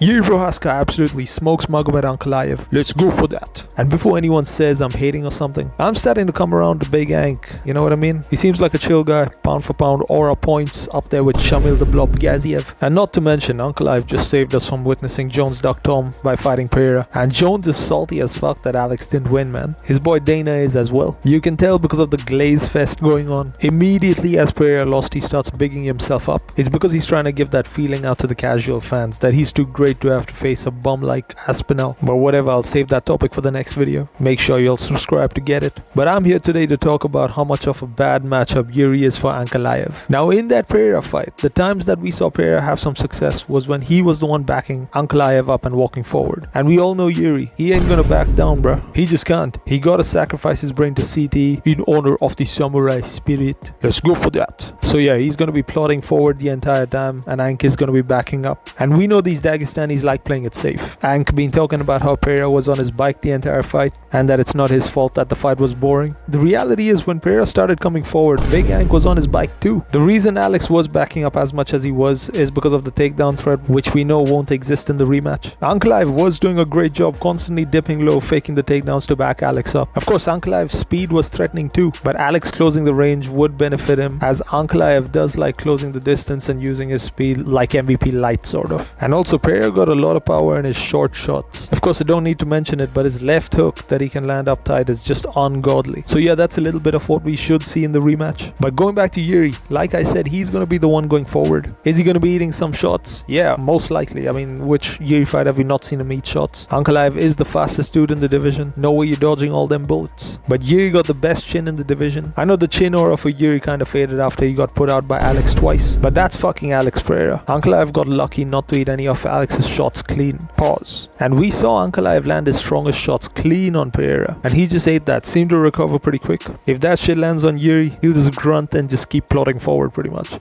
Jiri Prochazka absolutely smokes Magomed Ankalaev. Let's go for that. And before anyone says I'm hating or something, I'm starting to come around to Big Ank. You know what I mean? He seems like a chill guy, pound for pound, aura points up there with Shamil the Blob Gaethje. And not to mention, Ankalaev just saved us from witnessing Jones duck Tom by fighting Pereira. And Jones is salty as fuck that Alex didn't win, man. His boy Dana is as well. You can tell because of the glaze fest going on. Immediately as Pereira lost, he starts bigging himself up. It's because he's trying to give that feeling out to the casual fans that he's too great to have to face a bum like Aspinall. But whatever, I'll save that topic for the next video. Make sure you'll subscribe to get it. But I'm here today to talk about how much of a bad matchup Jiri is for Ankalaev. Now in that Pereira fight, the times that we saw Pereira have some success was when he was the one backing Ankalaev up and walking forward. And we all know Jiri, he ain't gonna back down, bruh. He just can't. He gotta sacrifice his brain to CT in honor of the samurai spirit. Let's go for that. So yeah, he's gonna be plodding forward the entire time and Ank is gonna be backing up. And we know these Dagestanis like playing it safe. Ank been talking about how Pereira was on his bike the entire fight and that it's not his fault that the fight was boring. The reality is when Pereira started coming forward, Big Ank was on his bike too. The reason Alex was backing up as much as he was is because of the takedown threat, which we know won't exist in the rematch. Ankalaev was doing a great job constantly dipping low, faking the takedowns to back Alex up. Of course, Ankalaev's speed was threatening too, but Alex closing the range would benefit him, as Ankalaev does like closing the distance and using his speed like MVP light sort of. And also Pereira got a lot of power in his short shots. Of course, I don't need to mention it, but his left hook that he can land up tight is just ungodly. So yeah, that's a little bit of what we should see in the rematch. But going back to Jiri, like I said, he's going to be the one going forward. Is he going to be eating some shots? Yeah, most likely. I mean, which Jiri fight have we not seen him eat shots? Ankalaev is the fastest dude in the division. No way you're dodging all them bullets. But Jiri got the best chin in the division. I know the chin aura for Jiri kind of faded after he got put out by Alex twice, but that's fucking Alex Pereira. Ankalaev got lucky not to eat any of Alex's shots clean. Pause. And we saw Ankalaev land his strongest shots clean on Pereira, and he just ate that, seemed to recover pretty quick. If that shit lands on Jiri, he'll just grunt and just keep plodding forward pretty much.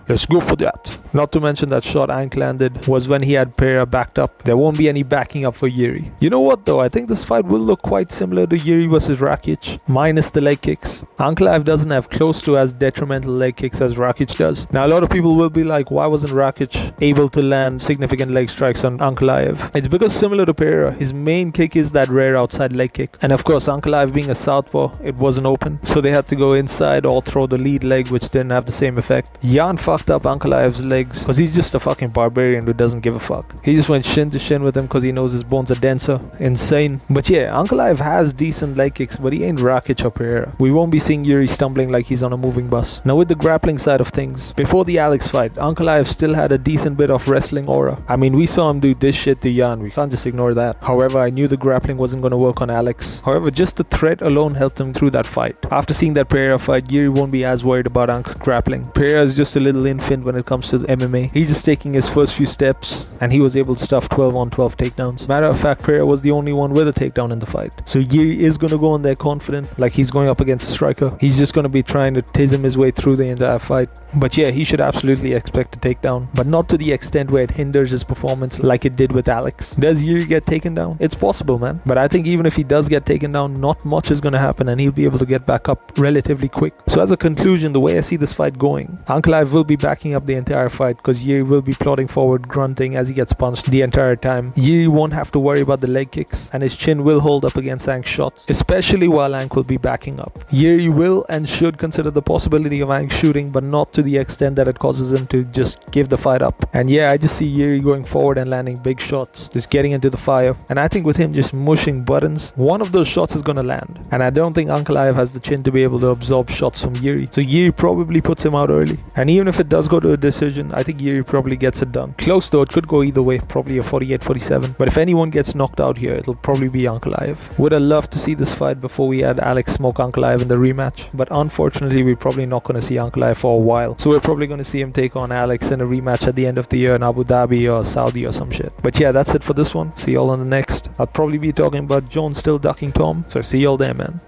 Let's go for that. Not to mention that shot Ank landed was when he had Pereira backed up. There won't be any backing up for Jiri. You know what though, I think this fight will look quite similar to Jiri versus Rakic, minus the leg kicks. Ankalaev doesn't have close to as detrimental leg kicks as Rakic does. Now a lot of people will be like, why wasn't Rakic able to land significant leg strikes on Ankalaev? It's because similar to Pereira, his main kick is that rare outside leg kick. And of course, Ankalaev being a southpaw, it wasn't open, so they had to go inside or throw the lead leg, which didn't have the same effect. Jan fucked up Ankalaev's legs because he's just a fucking barbarian who doesn't give a fuck. He just went shin to shin with him because he knows his bones are denser. Insane. But yeah, Ankalaev has decent leg kicks, but he ain't Rakic or Pereira. We won't be seeing Jiri stumbling like he's on a moving bus. Now with the grappling side of things, before the Alex fight, Ankalaev still had a decent bit of wrestling aura. I mean, we saw him do this shit to Jan. We can't just ignore that. However, I knew the grappling wasn't going to work on Alex. However, just the threat alone helped him through that fight. After seeing that Pereira fight, Jiri won't be as worried about Ank's grappling. Pereira is just a little infant when it comes to the MMA. He's just taking his first few steps and he was able to stuff 12 on 12 takedowns. Matter of fact, Pereira was the only one with a takedown in the fight. So Jiri is going to go in there confident, like he's going up against a striker. He's just going to be trying to tism his way through the entire fight. But yeah, he should absolutely expect a takedown, but not to the extent where it hinders his performance like it did with Alex. Does Jiri get taken down? It's possible, man. But I think even if he does get taken down, not much is going to happen and he'll be able to get back up relatively quick. So as a conclusion, the way I see this fight going, Ankalaev will be backing up the entire fight because Jiri will be plodding forward, grunting as he gets punched the entire time. Jiri won't have to worry about the leg kicks and his chin will hold up against Ank's shots, especially while Ank will be backing up. Jiri will and should consider the possibility of Ank shooting, but not to the extent that it causes him to just give the fight up. And yeah, I just see Jiri going forward and landing big shots, just getting into the fire. And I think with him just mushing buttons, one of those shots is going to land. And I don't think Ankalaev has the chin to be able to absorb shots from Jiri. So Jiri probably puts him out early. And even if it does go to a decision, I think Jiri probably gets it done. Close though, it could go either way, probably a 48-47. But if anyone gets knocked out here, it'll probably be Ankalaev. Would have loved to see this fight before we had Alex smoke Ankalaev in the rematch. But unfortunately, we're probably not going to see Ankalaev for a while. So we're probably going to see him take on Alex in a rematch at the end of the year in Abu Dhabi or Saudi or some shit. But yeah, that's it for this one. See y'all on the next. I'll probably be talking about Jones still ducking Tom. So see y'all there, man.